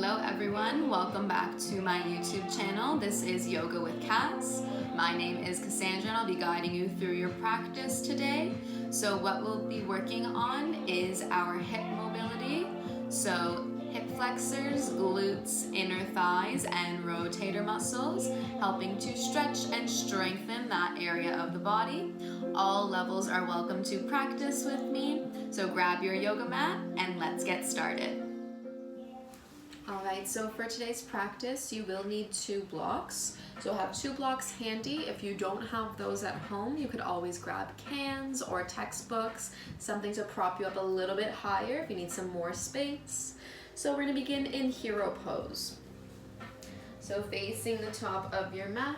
Hello everyone, welcome back to my YouTube channel. This is Yoga with Cass. My name is Cassandra and I'll be guiding you through your practice today. So what we'll be working on is our hip mobility. So hip flexors, glutes, inner thighs, and rotator muscles, helping to stretch and strengthen that area of the body. All levels are welcome to practice with me. So grab your yoga mat and let's get started. Alright, so for today's practice, you will need 2 blocks. So have 2 blocks handy. If you don't have those at home, you could always grab cans or textbooks, something to prop you up a little bit higher if you need some more space. So we're going to begin in hero pose. So facing the top of your mat,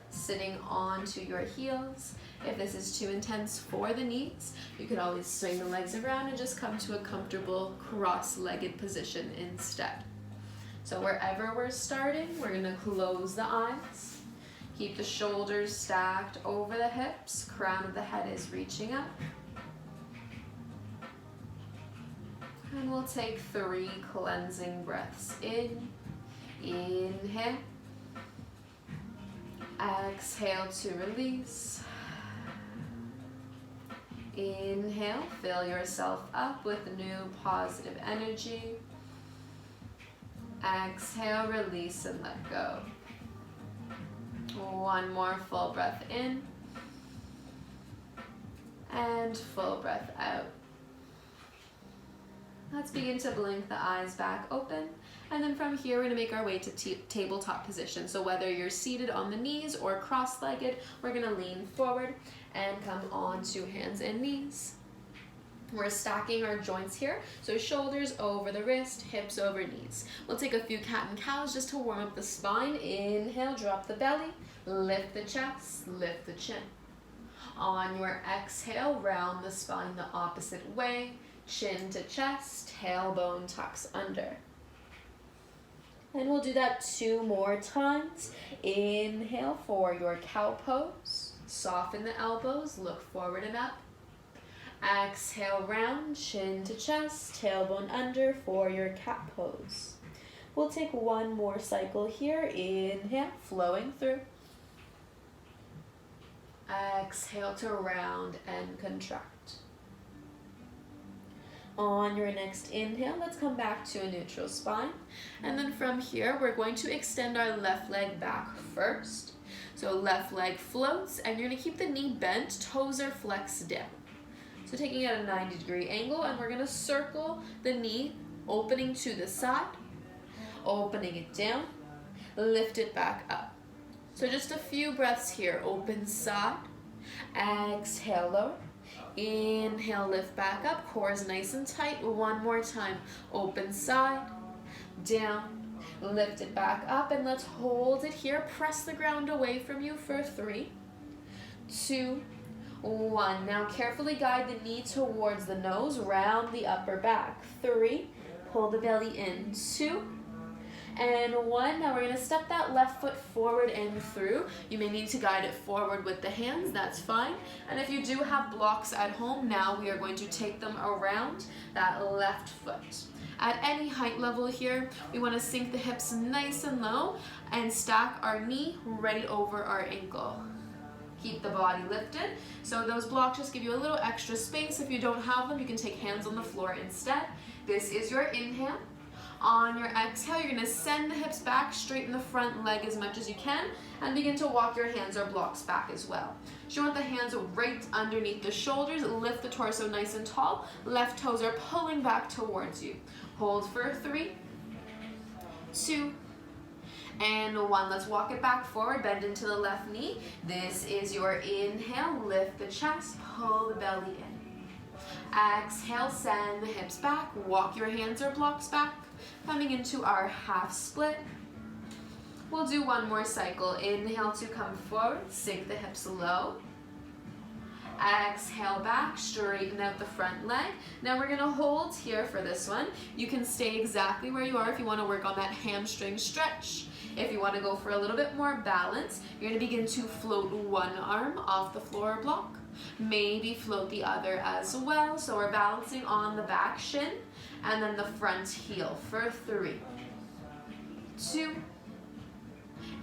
sitting onto your heels. If this is too intense for the knees, you could always swing the legs around and just come to a comfortable cross-legged position instead. So wherever we're starting, we're going to close the eyes. Keep the shoulders stacked over the hips. Crown of the head is reaching up. And we'll take 3 cleansing breaths in. Inhale. Exhale to release. Inhale, fill yourself up with new positive energy. Exhale, release and let go. One more full breath in. And full breath out. Let's begin to blink the eyes back open. And then from here, we're going to make our way to tabletop position. So whether you're seated on the knees or cross-legged, we're going to lean forward and come on to hands and knees. We're stacking our joints here. So shoulders over the wrist, hips over knees. We'll take a few cat and cows just to warm up the spine. Inhale, drop the belly, lift the chest, lift the chin. On your exhale, round the spine the opposite way. Chin to chest, tailbone tucks under. And we'll do that 2 more times. Inhale for your cow pose. Soften the elbows, look forward and up. Exhale, round, chin to chest, tailbone under for your cat pose. We'll take 1 more cycle here. Inhale, flowing through. Exhale to round and contract. On your next inhale, let's come back to a neutral spine. And then from here, we're going to extend our left leg back first. So left leg floats, and you're going to keep the knee bent, toes are flexed down. So taking it at a 90-degree angle, and we're going to circle the knee, opening to the side, opening it down, lift it back up. So just a few breaths here. Open side, exhale, lower. Inhale, lift back up, core is nice and tight. 1 more time, open side, down, lift it back up, and let's hold it here. Press the ground away from you for 3, 2, 1. Now carefully guide the knee towards the nose, round the upper back. 3, pull the belly in. 2, and 1. Now we're going to step that left foot forward and through. You may need to guide it forward with the hands, that's fine. And if you do have blocks at home, now we are going to take them around that left foot. At any height level here, we want to sink the hips nice and low and stack our knee right over our ankle. Keep the body lifted. So those blocks just give you a little extra space. If you don't have them, you can take hands on the floor instead. This is your inhale. On your exhale, you're going to send the hips back, straighten the front leg as much as you can, and begin to walk your hands or blocks back as well. So you want the hands right underneath the shoulders, lift the torso nice and tall, left toes are pulling back towards you. Hold for 3, 2, and 1. Let's walk it back forward, bend into the left knee. This is your inhale, lift the chest, pull the belly in. Exhale, send the hips back, walk your hands or blocks back. Coming into our half split. We'll do 1 more cycle. Inhale to come forward, sink the hips low. Exhale back, straighten out the front leg. Now we're gonna hold here for this one. You can stay exactly where you are if you wanna work on that hamstring stretch. If you wanna go for a little bit more balance, you're gonna begin to float 1 arm off the floor block. Maybe float the other as well. So we're balancing on the back shin and then the front heel for 3, 2,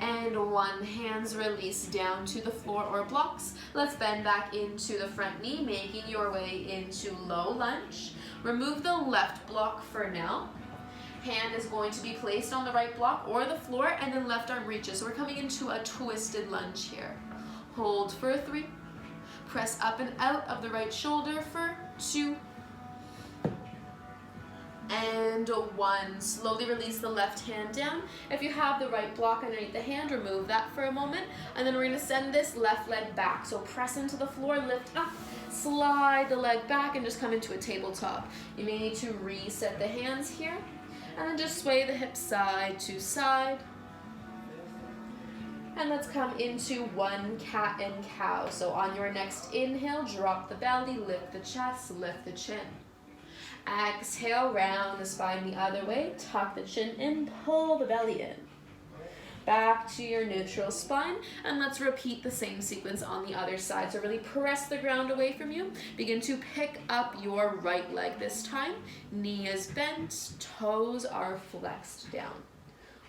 and 1. Hands release down to the floor or blocks. Let's bend back into the front knee, making your way into low lunge. Remove the left block for now. Hand is going to be placed on the right block or the floor, and then left arm reaches. So we're coming into a twisted lunge here. Hold for 3. Press up and out of the right shoulder for 2, and 1. Slowly release the left hand down. If you have the right block underneath the hand, remove that for a moment. And then we're going to send this left leg back. So press into the floor, lift up, slide the leg back, and just come into a tabletop. You may need to reset the hands here. And then just sway the hips side to side. And let's come into 1 cat and cow. So on your next inhale, drop the belly, lift the chest, lift the chin. Exhale, round the spine the other way, tuck the chin in, pull the belly in. Back to your neutral spine, and let's repeat the same sequence on the other side. So really press the ground away from you. Begin to pick up your right leg this time. Knee is bent, toes are flexed down.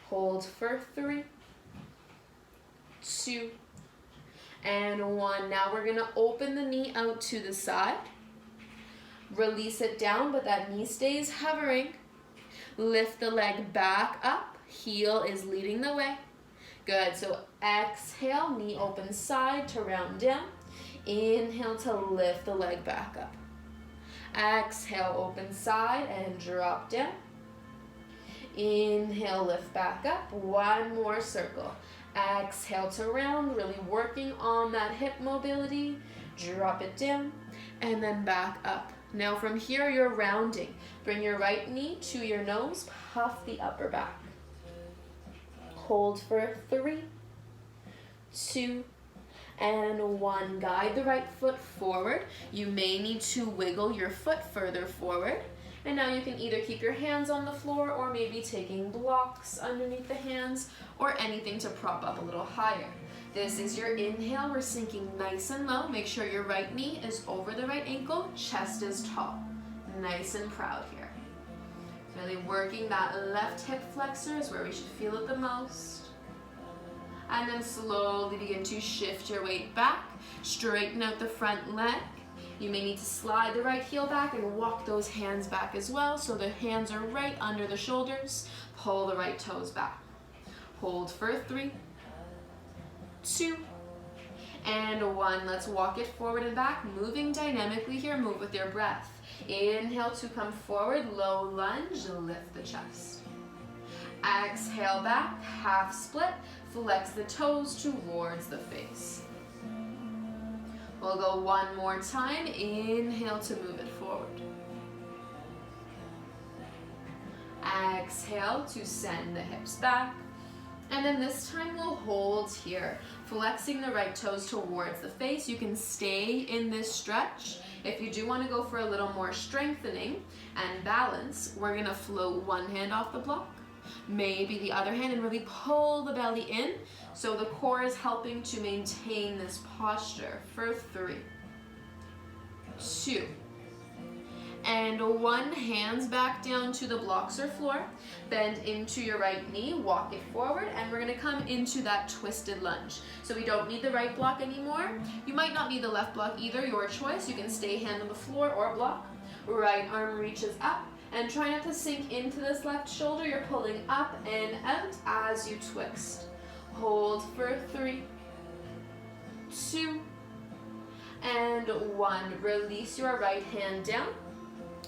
Hold for 3, 2, and 1. Now we're gonna open the knee out to the side. Release it down, but that knee stays hovering. Lift the leg back up. Heel is leading the way. Good, so exhale, knee open side to round down. Inhale to lift the leg back up. Exhale, open side and drop down. Inhale, lift back up. 1 more circle. Exhale to round, really working on that hip mobility. Drop it down and then back up. Now from here, you're rounding. Bring your right knee to your nose, puff the upper back. Hold for 3, 2, and 1. Guide the right foot forward. You may need to wiggle your foot further forward. And now you can either keep your hands on the floor or maybe taking blocks underneath the hands or anything to prop up a little higher. This is your inhale. We're sinking nice and low. Make sure your right knee is over the right ankle, chest is tall. Nice and proud here. Really working that left hip flexor is where we should feel it the most. And then slowly begin to shift your weight back. Straighten out the front leg. You may need to slide the right heel back and walk those hands back as well, so the hands are right under the shoulders. Pull the right toes back. Hold for 3, 2, and 1. Let's walk it forward and back, moving dynamically here. Move with your breath. Inhale to come forward, low lunge, lift the chest. Exhale back, half split, flex the toes towards the face. We'll go 1 more time. Inhale to move it forward. Exhale to send the hips back. And then this time we'll hold here, flexing the right toes towards the face. You can stay in this stretch. If you do want to go for a little more strengthening and balance, we're going to float one hand off the block, maybe the other hand, and really pull the belly in. So the core is helping to maintain this posture for 3, 2, and 1. Hands back down to the blocks or floor. Bend into your right knee, walk it forward, and we're gonna come into that twisted lunge. So we don't need the right block anymore. You might not need the left block either, your choice. You can stay hand on the floor or block. Right arm reaches up, and try not to sink into this left shoulder. You're pulling up and out as you twist. Hold for 3, 2, and 1. Release your right hand down.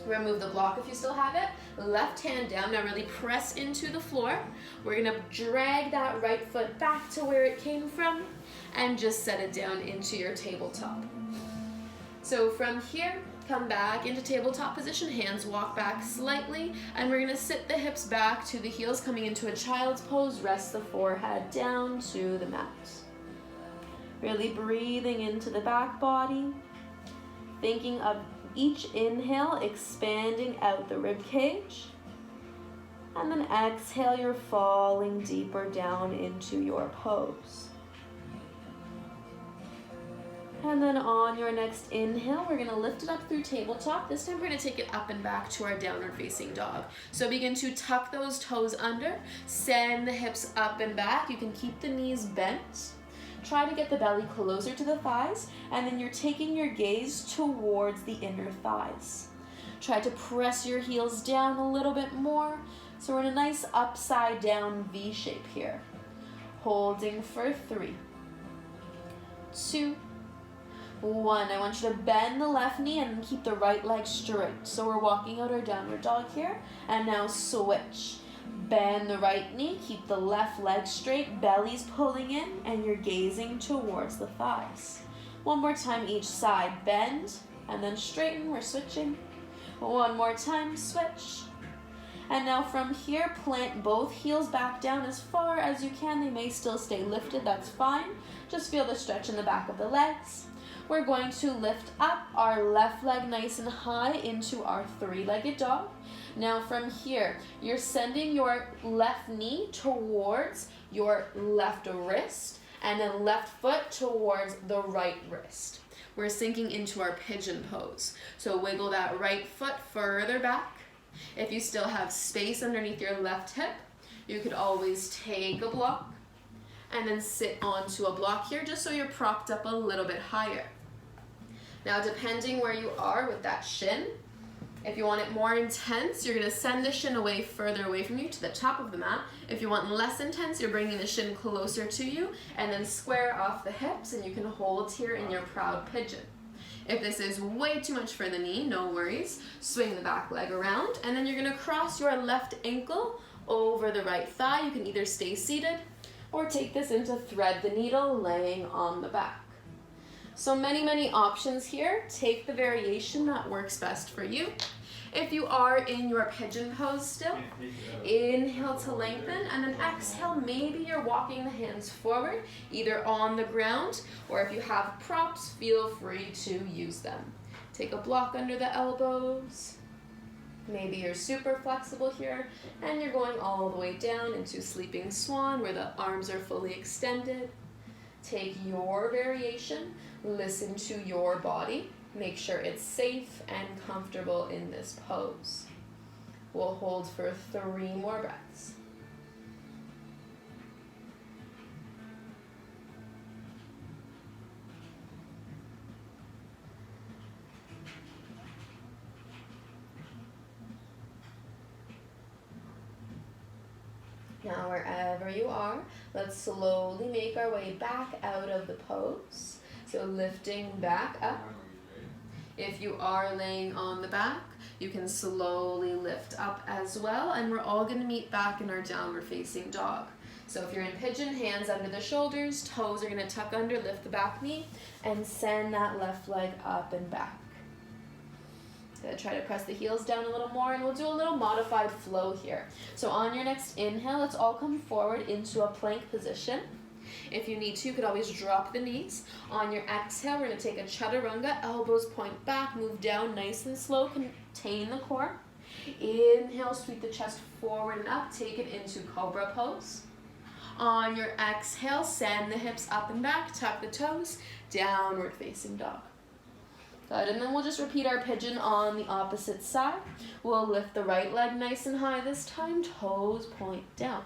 Remove the block if you still have it. Left hand down. Now really press into the floor. We're going to drag that right foot back to where it came from and just set it down into your tabletop. So from here, come back into tabletop position. Hands walk back slightly, and we're going to sit the hips back to the heels, coming into a child's pose. Rest the forehead down to the mat. Really breathing into the back body. Thinking of each inhale, expanding out the rib cage. And then exhale, you're falling deeper down into your pose. And then on your next inhale, we're gonna lift it up through tabletop. This time we're gonna take it up and back to our downward facing dog. So begin to tuck those toes under, send the hips up and back. You can keep the knees bent. Try to get the belly closer to the thighs, and then you're taking your gaze towards the inner thighs. Try to press your heels down a little bit more. So we're in a nice upside down V shape here. Holding for 3, 2, 1. I want you to bend the left knee and keep the right leg straight. So we're walking out our downward dog here. And now switch. Bend the right knee, keep the left leg straight, belly's pulling in, and you're gazing towards the thighs. One more time each side, bend, and then straighten, we're switching. One more time, switch. And now from here, plant both heels back down as far as you can. They may still stay lifted, that's fine. Just feel the stretch in the back of the legs. We're going to lift up our left leg nice and high into our three-legged dog. Now from here, you're sending your left knee towards your left wrist and then left foot towards the right wrist. We're sinking into our pigeon pose. So wiggle that right foot further back. If you still have space underneath your left hip, you could always take a block and then sit onto a block here just so you're propped up a little bit higher. Now depending where you are with that shin, if you want it more intense, you're going to send the shin further away from you to the top of the mat. If you want less intense, you're bringing the shin closer to you and then square off the hips, and you can hold here in your proud pigeon. If this is way too much for the knee, no worries. Swing the back leg around, and then you're going to cross your left ankle over the right thigh. You can either stay seated or take this into thread the needle laying on the back. So many options here. Take the variation that works best for you. If you are in your pigeon pose still, inhale to lengthen, and then exhale, maybe you're walking the hands forward, either on the ground, or if you have props, feel free to use them. Take a block under the elbows. Maybe you're super flexible here, and you're going all the way down into sleeping swan, where the arms are fully extended. Take your variation, listen to your body. Make sure it's safe and comfortable in this pose. We'll hold for 3 more breaths. Now wherever you are, let's slowly make our way back out of the pose. So lifting back up. If you are laying on the back, you can slowly lift up as well, and we're all going to meet back in our downward facing dog. So if you're in pigeon, hands under the shoulders, toes are going to tuck under, lift the back knee, and send that left leg up and back. Try to press the heels down a little more, and we'll do a little modified flow here. So on your next inhale, let's all come forward into a plank position. If you need to, you could always drop the knees. On your exhale, we're going to take a chaturanga, elbows point back, move down nice and slow, contain the core. Inhale, sweep the chest forward and up, take it into Cobra Pose. On your exhale, send the hips up and back, tuck the toes, downward facing dog. Good, and then we'll just repeat our pigeon on the opposite side. We'll lift the right leg nice and high this time, toes point down.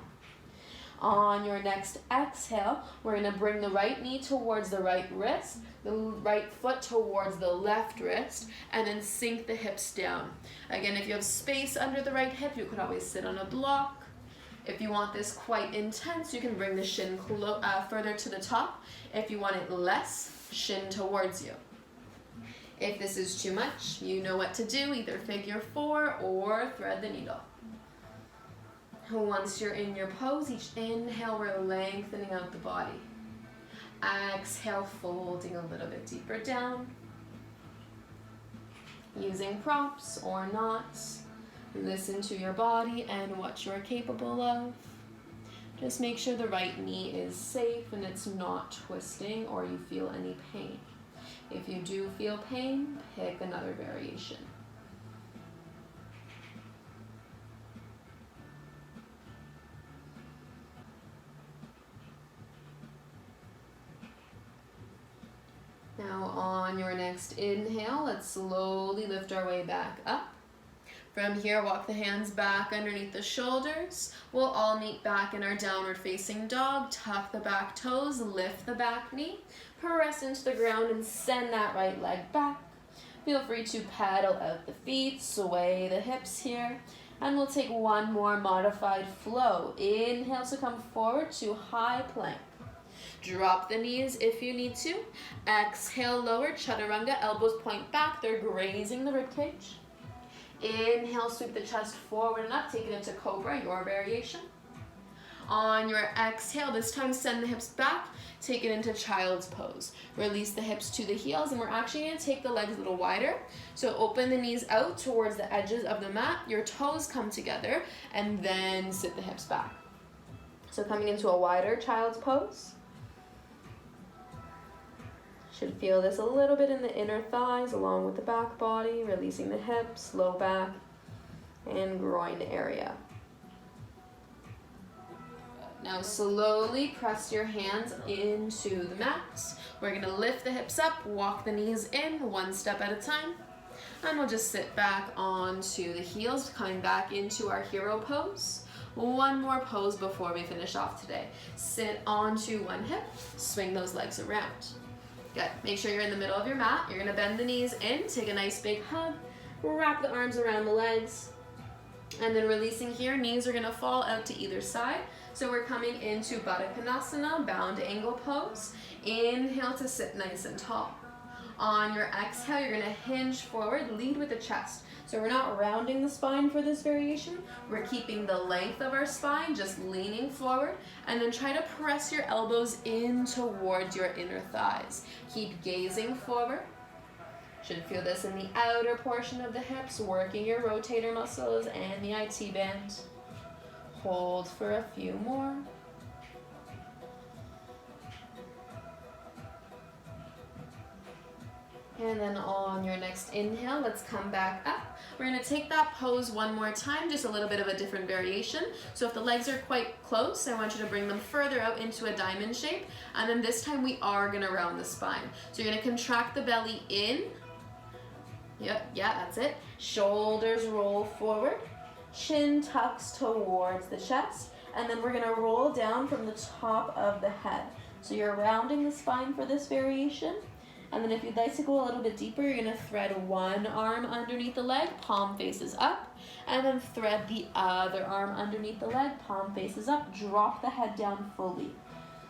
On your next exhale, we're going to bring the right knee towards the right wrist, the right foot towards the left wrist, and then sink the hips down. Again, if you have space under the right hip, you can always sit on a block. If you want this quite intense, you can bring the shin further to the top. If you want it less, shin towards you. If this is too much, you know what to do, either figure 4 or thread the needle. Once you're in your pose, each inhale, we're lengthening out the body. Exhale, folding a little bit deeper down. Using props or not, listen to your body and what you're capable of. Just make sure the right knee is safe and it's not twisting or you feel any pain. If you do feel pain, pick another variation. Now on your next inhale, let's slowly lift our way back up. From here, walk the hands back underneath the shoulders. We'll all meet back in our downward facing dog. Tuck the back toes, lift the back knee, press into the ground and send that right leg back. Feel free to paddle out the feet, sway the hips here. And we'll take one more modified flow. Inhale to come forward to high plank. Drop the knees if you need to. Exhale, lower chaturanga, elbows point back, they're grazing the ribcage. Inhale, sweep the chest forward and up, take it into Cobra, your variation. On your exhale, this time send the hips back, take it into Child's Pose. Release the hips to the heels, and we're actually going to take the legs a little wider. So open the knees out towards the edges of the mat, your toes come together, and then sit the hips back. So coming into a wider Child's Pose. Should feel this a little bit in the inner thighs along with the back body, releasing the hips, low back, and groin area. Now slowly press your hands into the mat. We're going to lift the hips up, walk the knees in, one step at a time. And we'll just sit back onto the heels, coming back into our hero pose. One more pose before we finish off today. Sit onto one hip, swing those legs around. Good. Make sure you're in the middle of your mat. You're going to bend the knees in, take a nice big hug, wrap the arms around the legs, and then releasing here, knees are going to fall out to either side. So we're coming into Badasana, bound angle pose. Inhale to sit nice and tall. On your exhale, you're going to hinge forward, lead with the chest. So we're not rounding the spine for this variation. We're keeping the length of our spine, just leaning forward, and then try to press your elbows in towards your inner thighs. Keep gazing forward. Should feel this in the outer portion of the hips, working your rotator muscles and the IT band. Hold for a few more. And then on your next inhale, let's come back up. We're going to take that pose one more time, just a little bit of a different variation. So if the legs are quite close, I want you to bring them further out into a diamond shape. And then this time we are going to round the spine. So you're going to contract the belly in. Yep, yeah, that's it. Shoulders roll forward. Chin tucks towards the chest. And then we're going to roll down from the top of the head. So you're rounding the spine for this variation. And then if you'd like to go a little bit deeper, you're going to thread one arm underneath the leg, palm faces up, and then thread the other arm underneath the leg, palm faces up, drop the head down fully.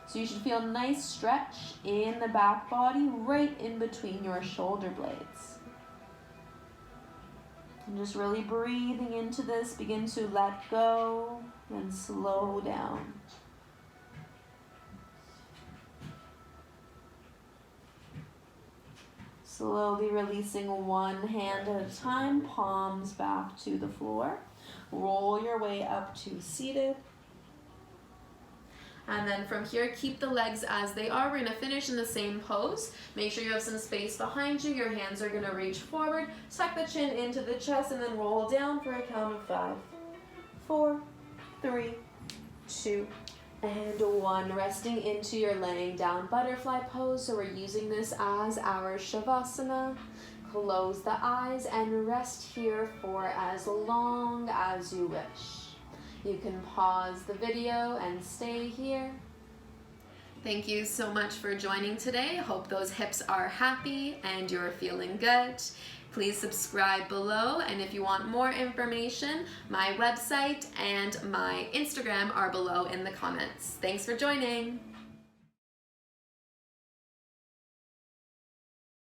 So you should feel a nice stretch in the back body, right in between your shoulder blades. And just really breathing into this, begin to let go and slow down. Slowly releasing one hand at a time, palms back to the floor. Roll your way up to seated. And then from here, keep the legs as they are. We're going to finish in the same pose. Make sure you have some space behind you. Your hands are going to reach forward. Tuck the chin into the chest and then roll down for a count of 5, 4, 3, 2, and 1. Resting into your laying down butterfly pose. So we're using this as our Shavasana. Close the eyes and rest here for as long as you wish. You can pause the video and stay here. Thank you so much for joining today. Hope those hips are happy and you're feeling good. Please subscribe below, and if you want more information, my website and my Instagram are below in the comments. Thanks for joining.